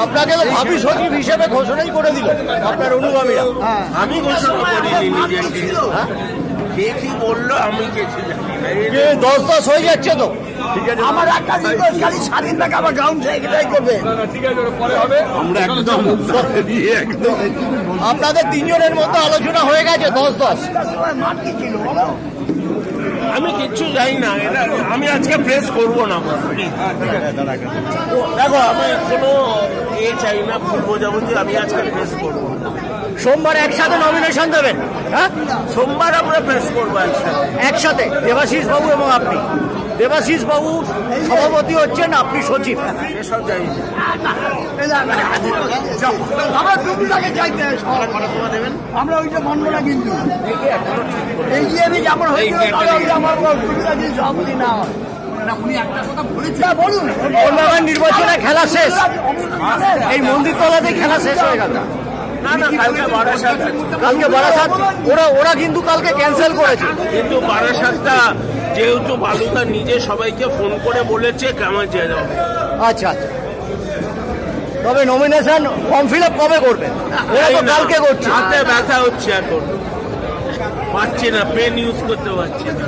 আপনাকে তো ভাবি সচিব হিসেবে ঘোষণাই করে দিল আপনার অনুগামীরা। আমি ঘোষণা করিনি নিজেকে। কে কি বললো আমি কিছু জানি না। 10-10 হয়ে যাচ্ছে তো। আমার একটা রিকোয়েস্ট, খালি স্বাধীন টাকা আমার গ্রাউন্ড সেক্রেটারি করবে। আমরা একদম আপনাদের তিনজনের মধ্যে আলোচনা হয়ে গেছে 10-10। মাঠ কি ছিল বলো? আমি কিচ্ছু জানি না। আমি আজকে প্রেস করবো না। দেখো আমি কোনো চাই না, ভুল বোঝাবুঝি। আমি আজকে প্রেস করবো না। সোমবার একসাথে নমিনেশন দেবেন? হ্যাঁ, সোমবার আমরা প্রেস করবো একসাথে। একসাথে দেবাশিস বাবু এবং আপনি। দেবাশিস বাবু সভাপতি হচ্ছেন, আপনি সচিব। এসব জানি না। আমরা দুপুরটাকে চাইতে দেবেন আমরা ওইটা মানবো না কিন্তু। এই যে আমি যেমন হয়েছিল আমার দুপুরটা দিয়ে সভাপতি না হয়। উনি একটা কথা বলেছেন, বলুন। মোহনবাগান নির্বাচনে খেলা শেষ, এই মন্দিরতলাতে খেলা শেষ হয়ে গেল। না না, কালকে বারাসাত। কালকে বারাসাত ওরা কিন্তু কালকে ক্যান্সেল করেছে। কিন্তু বারাসাতটা যেহেতু বালুকা নিজে সবাইকে ফোন করে বলেছে কেমন যে যাবে। আচ্ছা আচ্ছা, তবে নমিনেশন ফর্ম ফিল আপ কবে করবেন? ওরা তো কালকে করছে। হাতে ব্যথা হচ্ছে এখন, পাচ্ছি না, পেন ইউজ করতে পারছি না।